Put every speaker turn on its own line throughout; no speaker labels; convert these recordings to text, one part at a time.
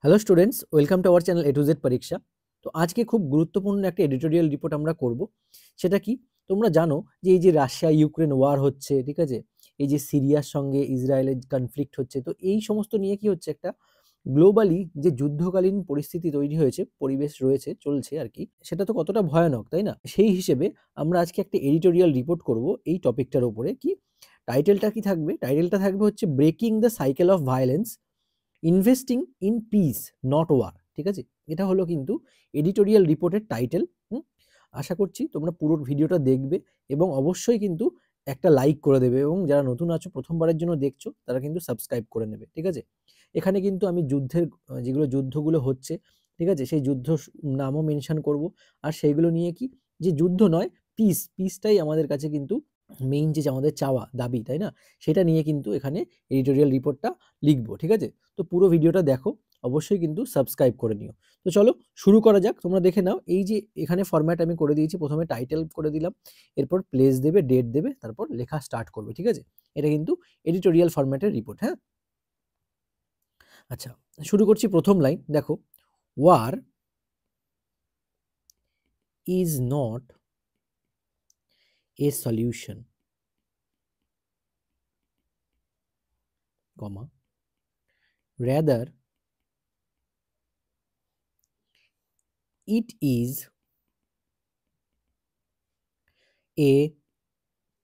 Hello students, welcome to our channel A to Z পরীক্ষা। তো আজকে খুব গুরুত্বপূর্ণ একটা এডিটোরিয়াল রিপোর্ট আমরা করব। সেটা কি, তোমরা জানো যে এই যে রাশিয়া ইউক্রেন ওয়ার হচ্ছে, ঠিক আছে, এই যে সিরিয়ার সঙ্গে ইসরায়েলের কনফ্লিক্ট হচ্ছে, তো এই সমস্ত নিয়ে কি হচ্ছে, একটা গ্লোবালি যে যুদ্ধকালীন পরিস্থিতি তৈরি হয়েছে, পরিবেশ রয়েছে, চলছে আর কি, সেটা তো কতটা ভয়ানক, তাই না? সেই হিসেবে আমরা আজকে একটা এডিটোরিয়াল রিপোর্ট করব এই টপিকটার উপরে। কি টাইটেলটা কি থাকবে? টাইটেলটা থাকবে হচ্ছে breaking the cycle of violence, investing in peace not war. ঠিক আছে, এটা হলো কিন্তু এডিটোরিয়াল রিপোর্টের টাইটেল। আশা করছি তোমরা পুরো ভিডিওটা দেখবে এবং অবশ্যই কিন্তু একটা লাইক করে দেবে, এবং যারা নতুন আছো প্রথমবারের জন্য দেখছো তারা কিন্তু সাবস্ক্রাইব করে নেবে। ঠিক আছে, এখানে কিন্তু আমি যুদ্ধের যেগুলো যুদ্ধগুলো হচ্ছে, ঠিক আছে, সেই যুদ্ধ নামও মেনশন করব। আর সেইগুলো নিয়ে কি, যে যুদ্ধ নয়, পিসটাই আমাদের কাছে কিন্তু মেইন, যে আমাদের চাওয়া দাবি, তাই না? সেটা নিয়ে কিন্তু এখানে এডিটোরিয়াল রিপোর্টটা লিখবো। ঠিক আছে, তো পুরো ভিডিওটা দেখো, অবশ্যই কিন্তু সাবস্ক্রাইব করে নিও। তো চলো শুরু করা যাক। তোমরা দেখে নাও, এই যে এখানে ফরম্যাট আমি করে দিয়েছি, প্রথমে টাইটেল করে দিলাম, এরপর প্লেস দেবে, ডেট দেবে, তারপর লেখা স্টার্ট করবে। ঠিক আছে, এটা কিন্তু এডিটোরিয়াল ফরম্যাটের রিপোর্ট। হ্যাঁ, আচ্ছা, শুরু করছি। প্রথম লাইন দেখো, war is not a solution, comma, rather it is a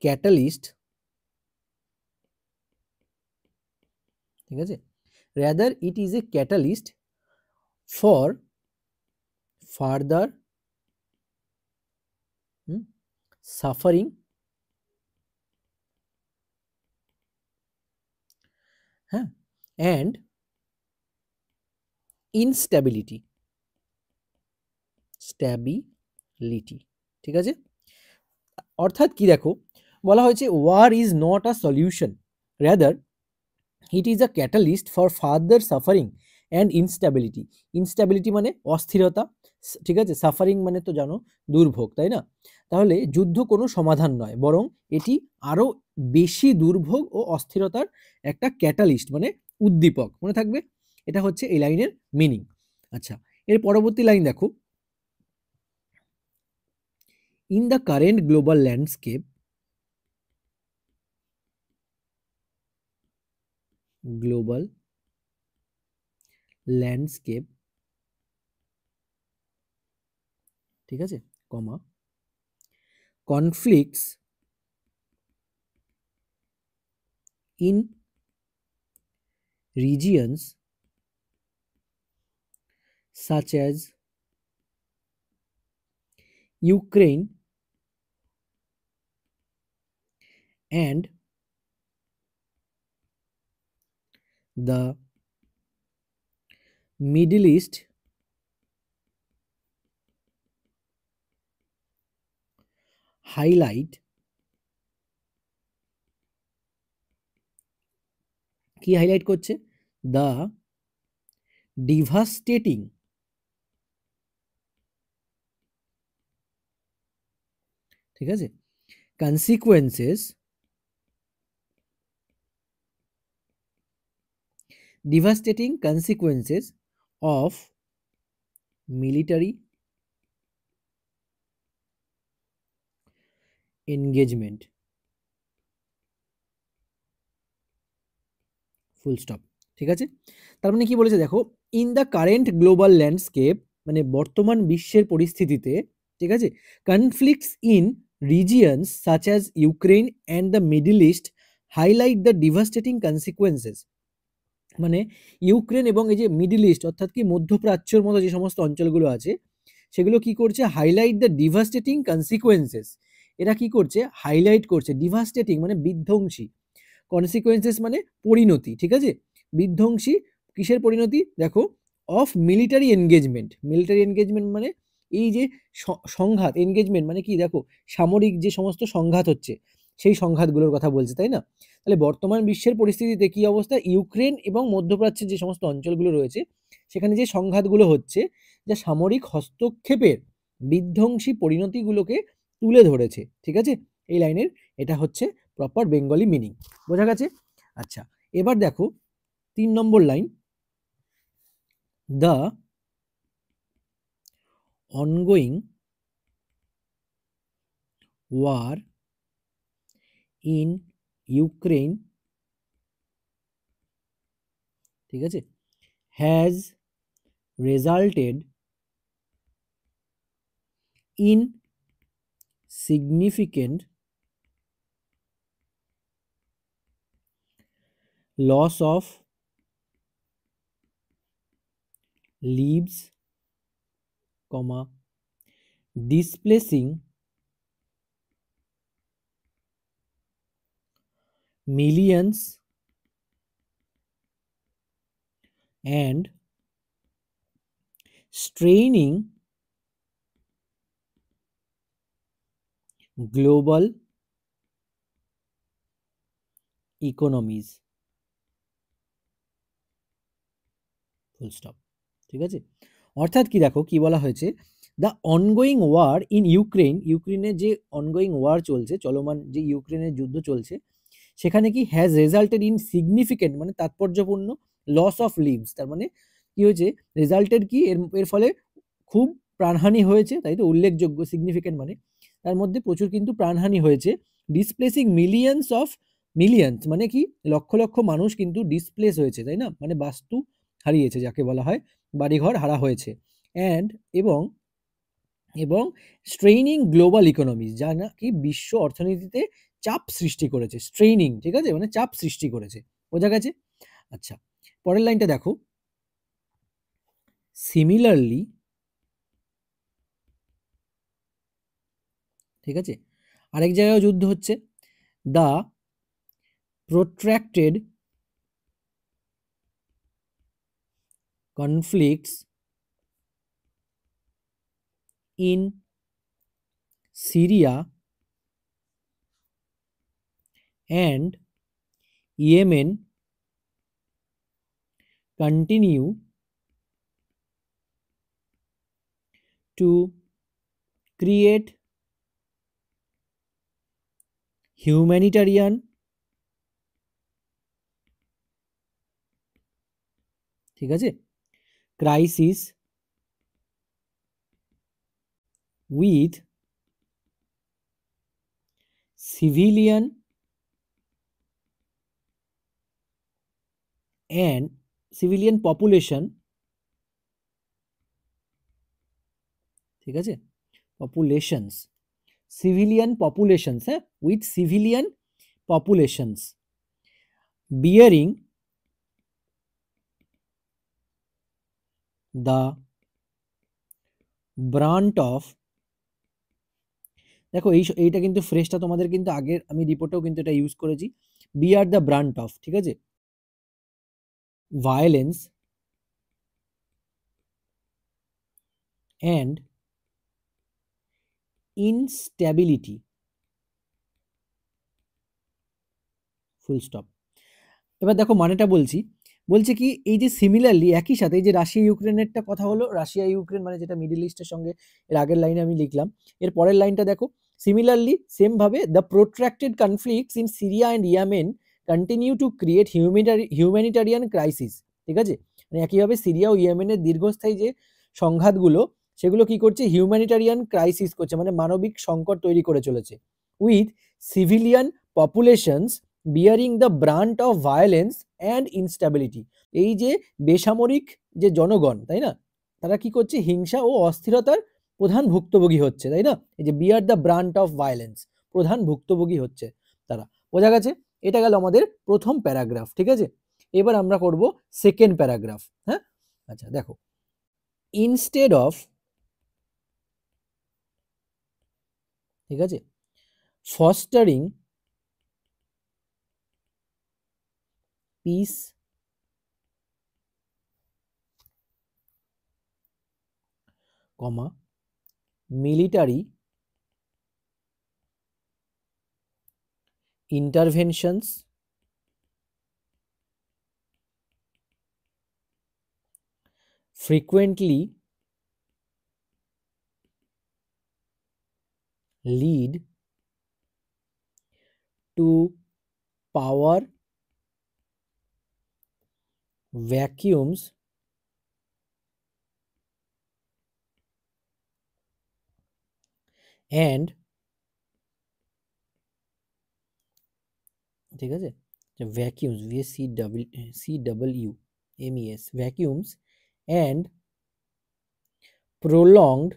catalyst, ঠিক আছে, rather it is a catalyst for further suffering, হ্যাঁ, and instability, স্ট্যাবিলিটি। ঠিক আছে, অর্থাৎ কি দেখো, বলা হয়েছে war is not a solution, rather it is a catalyst for further suffering and instability. Instability মানে অস্থিরতা, ঠিক আছে, সাফারিং মানে তো জানো দুর্ভোগ, তাই না? তাহলে যুদ্ধ কোনো সমাধান নয়, বরং এটি আরো বেশি দুর্ভোগ ও অস্থিরতার একটা ক্যাটালিস্ট, মানে উদ্দীপক। মনে থাকবে, এটা হচ্ছে এই লাইনের মিনিং। আচ্ছা, এর পরবর্তী লাইন দেখো, in the current global landscape, global landscape, ঠিক আছে, comma, conflicts in regions such as Ukraine and the Middle East highlight, কি হাইলাইট করছে, দ্য ডিভাস্টেটিং, ঠিক আছে, consequences, devastating consequences of military engagement, full stop. ঠিক আছে, তার মানে কি বলেছে দেখো, in the current global landscape, মানে বর্তমান বিশ্বের পরিস্থিতিতে, ঠিক আছে, conflicts in regions such as Ukraine and the middle east highlight the devastating consequences, মানে ইউক্রেন এবং এই যে মিডল ইস্ট, অর্থাৎ কি মধ্যপ্রাচ্যের মতো যে সমস্ত অঞ্চলগুলো আছে, সেগুলো কি করছে, হাইলাইট দ্য ডিভাস্টেটিং কনসিকুয়েন্সেস, এরা কি করছে, হাইলাইট করছে, ডিভাস্টেটিং মানে বিধ্বংসী, কনসিকুয়েন্সেস মানে পরিণতি, ঠিক আছে, বিধ্বংসী কিসের পরিণতি দেখো, of military engagement. Military engagement মানে এই যে সংঘাত, এনগেজমেন্ট মানে কি দেখো, সামরিক যে সমস্ত সংঘাত হচ্ছে, সেই সংঘাতগুলোর কথা বলছে, তাই না? তাহলে বর্তমান বিশ্বের পরিস্থিতিতে কি অবস্থা, ইউক্রেন এবং মধ্যপ্রাচ্যের যে সমস্ত অঞ্চলগুলো রয়েছে, সেখানে যে সংঘাতগুলো হচ্ছে, যা সামরিক হস্তক্ষেপের বিধ্বংসী পরিণতিগুলোকে তুলে ধরেছে। ঠিক আছে, এই লাইনের এটা হচ্ছে প্রপার বেঙ্গলি মিনিং। বোঝা গেছে? আচ্ছা, এবার দেখো 3 নম্বর line, the ongoing war in Ukraine, ঠিক আছে, has resulted in significant loss of lives, comma, displacing millions and straining global economies, full stop. ঠিক আছে, অর্থাৎ কি দেখো কি বলা হয়েছে, the ongoing war in Ukraine, ইউক্রেনে যে অনগোয়িং ওয়ার চলছে, চলমান যে ইউক্রেনের যুদ্ধ চলছে, সেখানে কি হ্যাজ রেজাল্টেড ইন সিগনিফিকেন্ট মানে তাৎপর্যপূর্ণ লস অফ লিভস, তার মানে কি হয়েছে, রেজাল্টেড কি এর ফলে খুব প্রাণহানি হয়েছে, তাই তো, উল্লেখযোগ্য, সিগনিফিকেন্ট মানে তার মধ্যে প্রচুর কিন্তু প্রাণহানি হয়েছে, ডিসপ্লেসিং মিলিয়ন্স অফ, মিলিয়ন্স মানে কি লক্ষ লক্ষ মানুষ কিন্তু ডিসপ্লেস হয়েছে, তাই না, মানে বাস্তু হারিয়েছে যাকে বলা হয়, বাড়িঘর হারা হয়েছে, অ্যান্ড এবং এবং স্ট্রেইনিং গ্লোবাল ইকোনমিজ, যা নাকি বিশ্ব অর্থনীতিতে চাপ সৃষ্টি করেছে, স্ট্রেইনিং, ঠিক আছে, মানে চাপ সৃষ্টি করেছে, বোঝা গেছে। আচ্ছা, পরের লাইনটা দেখো, সিমিলারলি, ঠিক আছে, আরেক জায়গায় যুদ্ধ হচ্ছে, the protracted conflicts in Syria and Yemen continue to create humanitarian ঠিক আছে crisis with civilian and civilian population, ঠিক আছে, পপুলেশনস, সিভিলিয়ান পপুলেশনস, হ্যাঁ, with civilian populations bearing the brunt of, দেখো এইটা কিন্তু ফ্রেশটা তোমাদের কিন্তু আগের আমি রিপোর্টেও কিন্তু এটা ইউজ করেছি, বিয়ার দ্য ব্রান্ট অফ, ঠিক আছে, violence and instability, full stop. এবার দেখো মানেটা বলছি, বলছে কি এই যে সিমিলারলি একই সাথে এই যে রাশিয়া ইউক্রেনেরটা কথা হলো, রাশিয়া ইউক্রেন মানে যেটা মিডল ইস্টের সঙ্গে এর আগের লাইনে আমি লিখলাম, এর পরের লাইনটা দেখো, সিমিলারলি সেম ভাবে the protracted conflicts in Syria and Yemen continue to create humanitarian crisis, ঠিক আছে, মানে একইভাবে সিরিয়া ও ইয়েমেনের দীর্ঘস্থায়ী যে সংঘাতগুলো সেগুলো কি করছে, হিউম্যানিটারিয়ান ক্রাইসিস করছে, মানে মানবিক সংকট তৈরি করে চলেছে, with civilian populations bearing the brunt of violence and instability, এই যে বেসামরিক যে জনগণ, তাই না, তারা কি করছে, হিংসা ও অস্থিরতার প্রধান ভুক্তভোগী হচ্ছে, তাই না, এই যে bear the brunt of violence, প্রধান ভুক্তভোগী হচ্ছে তারা, বোঝা গেছে। এটা গেল আমাদের প্রথম প্যারাগ্রাফ, ঠিক আছে, এবার আমরা করব সেকেন্ড প্যারাগ্রাফ, হ্যাঁ। আচ্ছা দেখো, ইনস্টেড অফ, ঠিক আছে, fostering piece, comma, military interventions frequently lead to power vacuums and ঠিক আছে, vacuums, VACWMES, vacuums and prolonged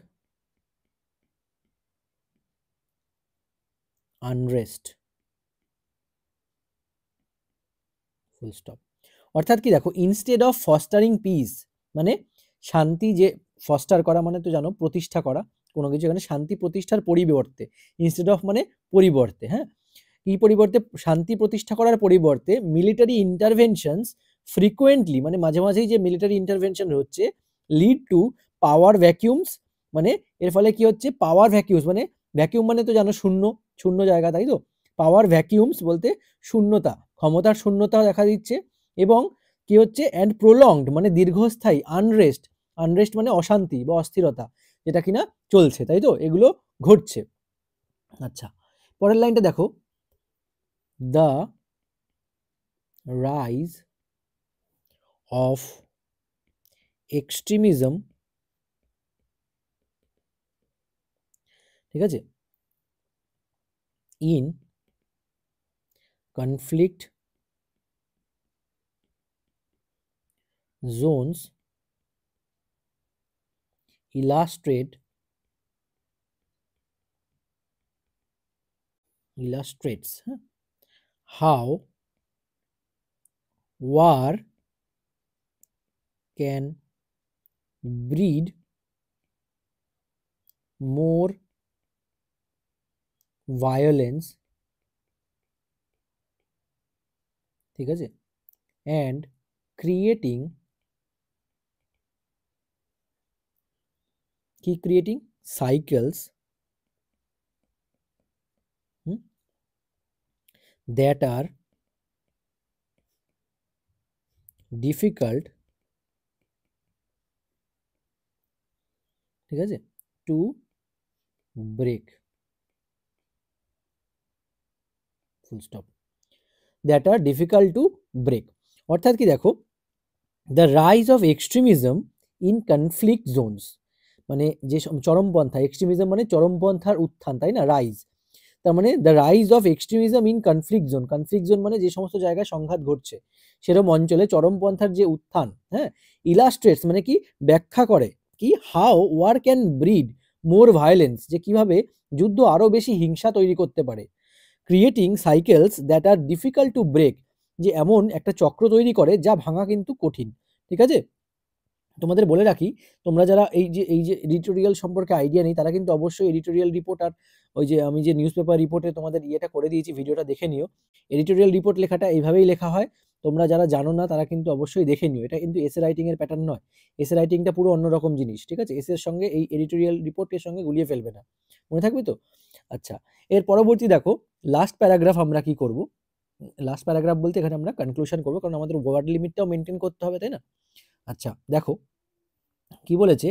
unrest, full stop. অর্থাৎ কি দেখো, ইনস্টেড অফ ফস্টারিং পিস, মানে শান্তি যে ফস্টার করা মানে তো জানো প্রতিষ্ঠা করা কোনো কিছু, এখানে শান্তি প্রতিষ্ঠার পরিবর্তে, ইনস্টেড অফ মানে পরিবর্তে, হ্যাঁ, কি পরিবর্তে, শান্তি প্রতিষ্ঠা করার পরিবর্তে মিলিটারি ইন্টারভেনশনস ফ্রিকোয়েন্টলি, মানে মাঝে মাঝেই যে মিলিটারি ইন্টারভেনশন হচ্ছে, লিড টু পাওয়ার ভ্যাকিউমস, মানে এর ফলে কি হচ্ছে, পাওয়ার ভ্যাকিউমস মানে, ভ্যাকিউম মানে তো জানো শূন্য, শূন্য জায়গা, তাই তো, পাওয়ার ভ্যাকিউমস বলতে শূন্যতা, ক্ষমতার শূন্যতা দেখা দিচ্ছে, এবং কি হচ্ছে, অ্যান্ড প্রোলংড মানে দীর্ঘস্থায়ী, আনরেস্ট, আনরেস্ট মানে অশান্তি বা অস্থিরতা, যেটা কিনা চলছে, তাই তো, এগুলো ঘটছে। আচ্ছা, পরের লাইনটা দেখো, the rise of extremism, ঠিক আছে, in conflict zones illustrates how war can breed more violence, ঠিক আছে, and creating cycles that are difficult, ঠিক আছে, to break, full stop, that are difficult to break। অর্থাৎ কি দেখো, the rise of extremism in conflict Jones, মানে যে চরমপন্থা, extremism মানে চরমপন্থার উত্থান, তাই না, রাইজ, তার মানে the rise of extremism in conflict zone মানে যে সমস্ত জায়গায় সংঘাত ঘটছে সেরকম অঞ্চলে চরমপন্থার যে উত্থান, হ্যাঁ, ইলাস্ট্রেটস মানে কি, ব্যাখ্যা করে, কি, how war can breed more violence, যে কিভাবে যুদ্ধ আরো বেশি হিংসা তৈরি করতে পারে, creating cycles that are difficult to break, যে এমন একটা চক্র তৈরি করে যা ভাঙা কিন্তু কঠিন, ঠিক আছে। তোমাদের বলে রাখি, তোমরা যারা এই যে এডিটোরিয়াল সম্পর্কে আইডিয়া নেই, তারা কিন্তু অবশ্যই এডিটোরিয়াল রিপোর্ট আর ওই যে আমি যে নিউজ পেপার রিপোর্টে তোমাদের ইয়েটা করে দিয়েছি, ভিডিওটা দেখে নিও। এডিটোরিয়াল রিপোর্ট লেখাটা এইভাবেই লেখা হয়, তোমরা যারা জানো না তারা কিন্তু অবশ্যই দেখে নিও, এটা কিন্তু এসে রাইটিং এর প্যাটার্ন নয়, এসে রাইটিংটা পুরো অন্যরকম জিনিস, ঠিক আছে, এসের সঙ্গে এই এডিটোরিয়াল রিপোর্টের সঙ্গে গুলিয়ে ফেলবে না, মনে থাকবে তো। আচ্ছা, এর পরবর্তী দেখো, লাস্ট প্যারাগ্রাফ আমরা কি করব, লাস্ট প্যারাগ্রাফ বলতে এখানে আমরা কনক্লুশন করবো, কারণ আমাদের ওয়ার্ড লিমিটটাও মেনটেন করতে হবে, তাই না। আচ্ছা দেখো কি বলেছে,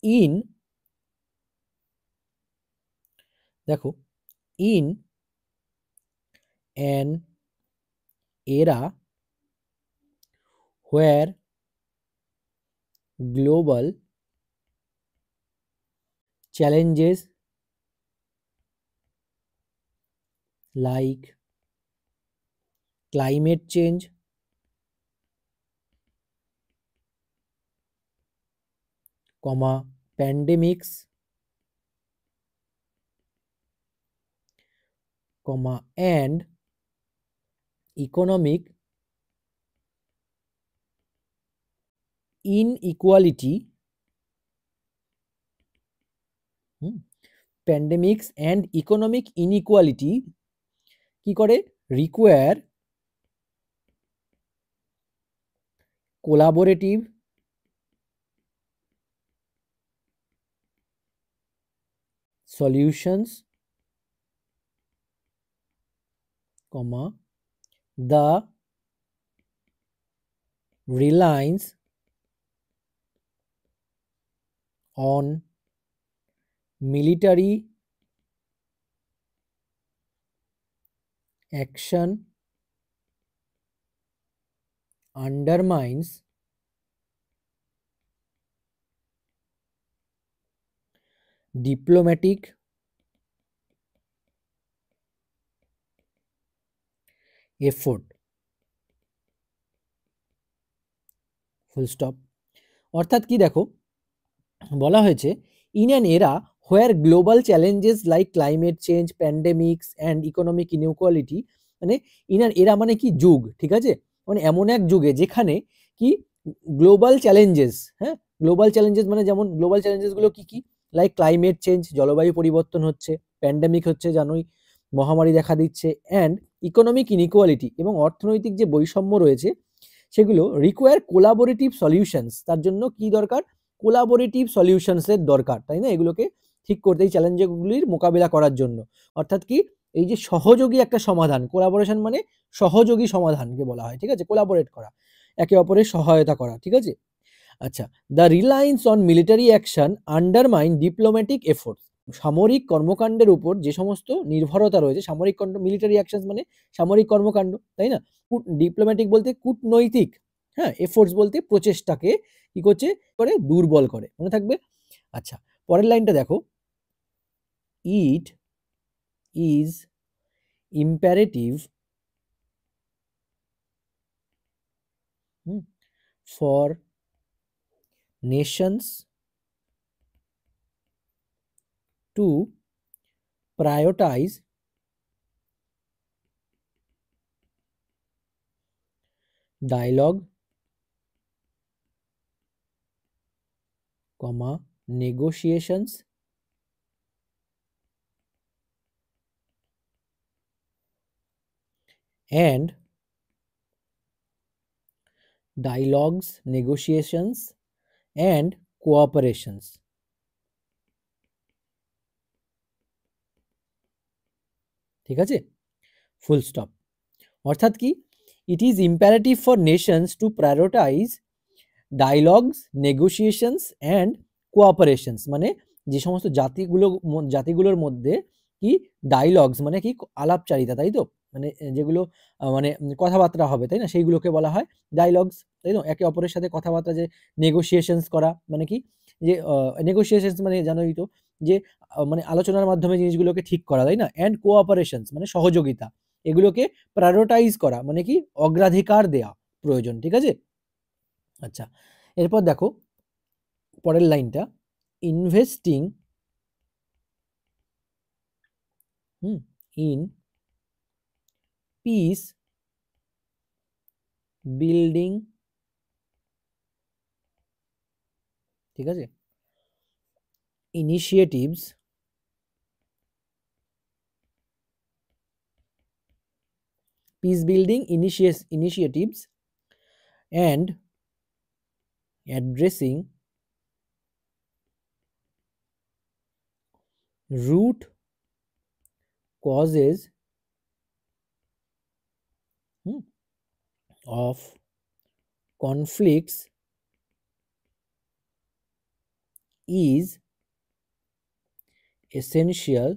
ইন, দেখো, in an era where global challenges like climate change, pandemics, and economic inequality, pandemics and economic inequality কি করে, require collaborative solutions, the reliance on military action undermines diplomatic effort, full stop. অর্থাৎ কি দেখো, বলা হয়েছে in an era where global challenges like climate change, pandemics and economic inequality, মানে in an era মানে কি যুগ, ঠিক আছে, মানে এমন এক যুগে যেখানে কি গ্লোবাল চ্যালেঞ্জেস, হ্যাঁ, গ্লোবাল চ্যালেঞ্জেস মানে যেমন গ্লোবাল চ্যালেঞ্জেসগুলো কি কি, লাইক ক্লাইমেট চেঞ্জ, জলবায়ু পরিবর্তন হচ্ছে, প্যান্ডেমিক হচ্ছে জানোই, মহামারী দেখা দিচ্ছে, অ্যান্ড ইকোনমিক ইনইকুয়ালিটি এবং অর্থনৈতিক যে বৈষম্য রয়েছে সেগুলো রিকোয়ার কোলাবোরেটিভ সলিউশনস, তার জন্য কি দরকার, কোলাবোরেটিভ সলিউশনসের দরকার, তাই না, এগুলোকে ঠিক করতে, এই চ্যালেঞ্জগুলির মোকাবিলা করার জন্য। অর্থাৎ কি এই যে সহযোগী একটা সমাধান, কোলাবোরেশন মানে সহযোগী সমাধানকে বলা হয়, ঠিক আছে, কোলাবোরেট করা, একে অপরের সহায়তা করা, ঠিক আছে। আচ্ছা, the Reliance on military action undermine diplomatic efforts, সামরিক কর্মকাণ্ডের উপর যে সমস্ত নির্ভরতা রয়েছে, সামরিক মিলিটারি অ্যাকশনস মানে সামরিক কর্মকাণ্ড, তাই না, ডিপ্লোম্যাটিক বলতে কূটনৈতিক, হ্যাঁ, এফোর্টস বলতে প্রচেষ্টাকে কি করছে, করে দুর্বল করে, মনে থাকবে। আচ্ছা, পরের লাইনটা দেখো, it is imperative for nations to prioritize dialogue, negotiations and dialogues, negotiations and cooperations, ঠিক আছে, ফুল স্টপ। অর্থাৎ কি, it is imperative for nations to prioritize dialogues, negotiations and cooperations, মানে যে সমস্ত জাতিগুলোর মধ্যে কি ডায়ালগস মানে কি আলাপচারিতা, তাই তো, মানে যেগুলো মানে কথাবার্তা হবে, তাই না, সেইগুলোকে বলা হয় ডায়ালগস, তাই তো, একে অপরের সাথে কথাবার্তা, যে নেগোসিয়েশনস করা মানে কি, যে নেগোসিয়েশনস মানে জানোই তো, যে মানে আলোচনার মাধ্যমে জিনিসগুলোকে ঠিক করা, তাই না, অ্যান্ড কোঅপারেশনস মানে সহযোগিতা, এগুলোকে প্রায়োরিটাইজ করা মানে কি অগ্রাধিকার দেয়া প্রয়োজন, ঠিক আছে। আচ্ছা, এরপর দেখো পরের লাইনটা, ইনভেস্টিং ইন পিস বিল্ডিং, ঠিক আছে, initiatives peace building initiatives and addressing root causes of conflicts is essential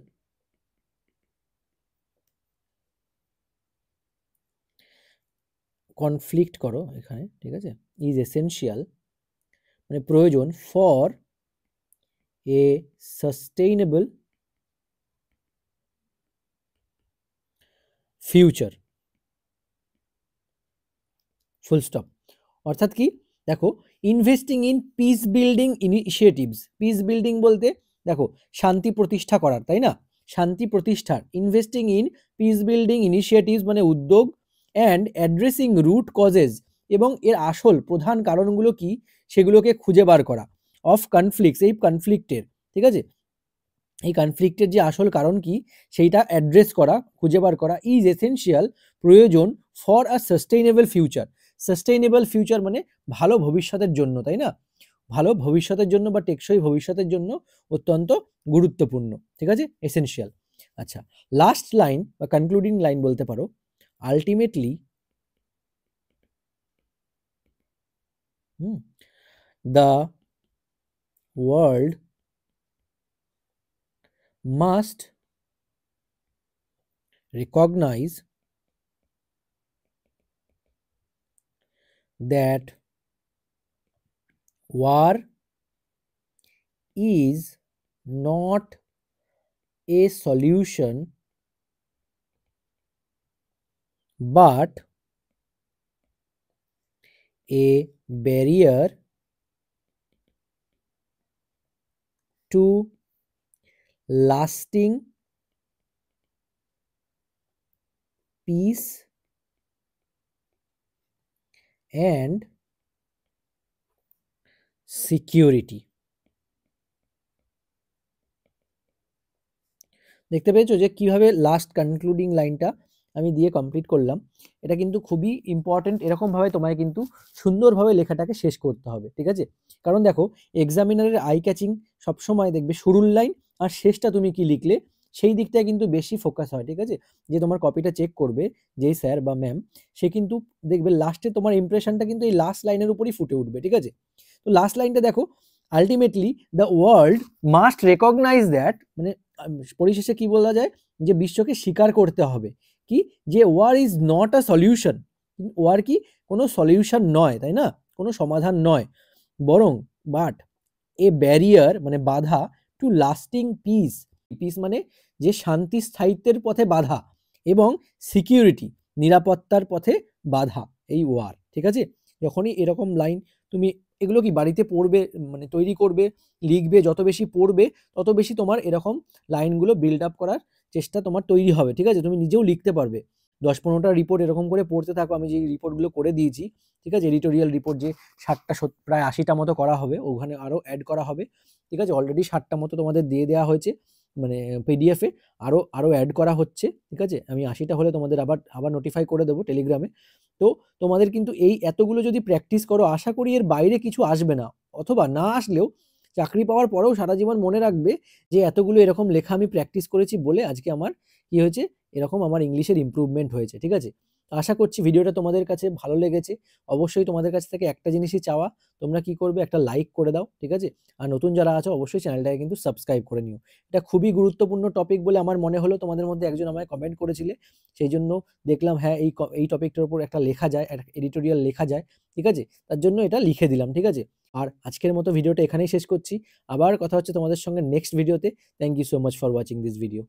conflict করো এখানে, ঠিক আছে, ইজ এসেনশিয়াল মানে প্রয়োজন, for a sustainable future, full stop. অর্থাৎ কি দেখো, investing in piece building initiatives, piece building বলতে দেখো শান্তি প্রতিষ্ঠা করার, তাই না, শান্তি প্রতিষ্ঠার, investing in piece building initiatives মানে উদ্যোগ, অ্যান্ড অ্যাড্রেসিং রুট কজেস এবং এর আসল প্রধান কারণগুলো কি সেগুলোকে খুঁজে বার করা, অফ কনফ্লিক্টস এই কনফ্লিক্টের, ঠিক আছে, এই কনফ্লিক্টের যে আসল কারণ কি সেইটা অ্যাড্রেস করা, খুঁজে বার করা, ইজ এসেনশিয়াল প্রয়োজন, for a sustainable future, sustainable future মানে ভালো ভবিষ্যতের জন্য, তাই না, ভালো ভবিষ্যতের জন্য বা টেকসই ভবিষ্যতের জন্য অত্যন্ত গুরুত্বপূর্ণ, ঠিক আছে, এসেনশিয়াল। আচ্ছা, লাস্ট লাইন বা কনক্লুডিং লাইন বলতে পারো, ultimately the world must recognize that war is not a solution but a barrier to lasting peace and security. দেখতে পেয়েছো যে কিভাবে লাস্ট কনক্লুডিং লাইনটা আমি দিয়ে কমপ্লিট করলাম। এটা কিন্তু খুবই ইম্পর্টেন্ট, এরকমভাবে তোমায় কিন্তু সুন্দরভাবে লেখাটাকে শেষ করতে হবে, ঠিক আছে? কারণ দেখো এক্সামিনারের আই ক্যাচিং সবসময় দেখবে শুরুর লাইন আর শেষটা তুমি কি লিখলে সেই দিকটায় কিন্তু বেশি ফোকাস হয়, ঠিক আছে? যে তোমার কপিটা চেক করবে যেই স্যার বা ম্যাম, সে কিন্তু দেখবে লাস্টে তোমার ইমপ্রেশনটা কিন্তু এই লাস্ট লাইনের উপরই ফুটে উঠবে, ঠিক আছে? তো লাস্ট লাইনটা দেখো, ultimately the world must recognize that, মানে পরিশেষে কি বলা যায় যে বিশ্বকে স্বীকার করতে হবে কি, যে war is not a solution, war কি কোনো সলিউশন নয়, তাই না? কোনো সমাধান নয়, বরং বাট এ ব্যারিয়ার মানে বাধা, টু লাস্টিং পিস, পিস মানে যে শান্তি স্থায়িত্বের পথে বাধা, এবং সিকিউরিটি নিরাপত্তার পথে বাধা, এই ওয়ার, ঠিক আছে? যখনই এরকম লাইন তুমি এগুলো কি বাড়িতে পড়বে, মানে তৈরি করবে, লিখবে, যত বেশি পড়বে তত বেশি তোমার এরকম লাইনগুলো বিল্ড আপ করার চেষ্টা তোমার তৈরি হবে, ঠিক আছে? তুমি নিজেও লিখতে পারবে। 10-15টা রিপোর্ট এরকম করে পড়তে থাকো, আমি যে রিপোর্টগুলো করে দিয়েছি, ঠিক আছে? এডিটোরিয়াল রিপোর্ট যে 60টা প্রায় 80টা মতো করা হবে, ওখানে আরও অ্যাড করা হবে, ঠিক আছে? অলরেডি 60টা মতো তোমাদের দিয়ে দেওয়া হয়েছে, মানে পিডিএফে আরও আরও অ্যাড করা হচ্ছে, ঠিক আছে? আমি 80টা হলে তোমাদের আবার আবার নোটিফাই করে দেবো টেলিগ্রামে। তো তোমাদের কিন্তু এই এতগুলো যদি প্র্যাকটিস করো, আশা করি এর বাইরে কিছু আসবে না, অথবা না আসলেও চাকরি পাওয়ার পরেও সারা জীবন মনে রাখবে যে এতগুলো এরকম লেখা আমি প্র্যাকটিস করেছি বলে আজকে আমার কি হয়েছে, এরকম আমার ইংলিশের ইমপ্রুভমেন্ট হয়েছে, ঠিক আছে? আশা করছি ভিডিওটা তোমাদের কাছে ভালো লেগেছে। অবশ্যই তোমাদের কাছ থেকে একটা জিনিসই চাওয়া, তোমরা কি করবে, একটা লাইক করে দাও, ঠিক আছে? আর নতুন যারা আছো অবশ্যই চ্যানেলটাকে কিন্তু সাবস্ক্রাইব করে নিও। এটা খুবই গুরুত্বপূর্ণ টপিক বলে আমার মনে হলো, তোমাদের মধ্যে একজন আমায় কমেন্ট করেছিলে, সেই জন্য দেখলাম হ্যাঁ এই টপিকটার উপর একটা লেখা যায়, একটা এডিটোরিয়াল লেখা যায়, ঠিক আছে? তার জন্য এটা লিখে দিলাম, ঠিক আছে? আর আজকের মতো ভিডিওটা এখানেই শেষ করছি। আবার কথা হচ্ছে তোমাদের সঙ্গে নেক্সট ভিডিওতে। Thank you so much for watching this video.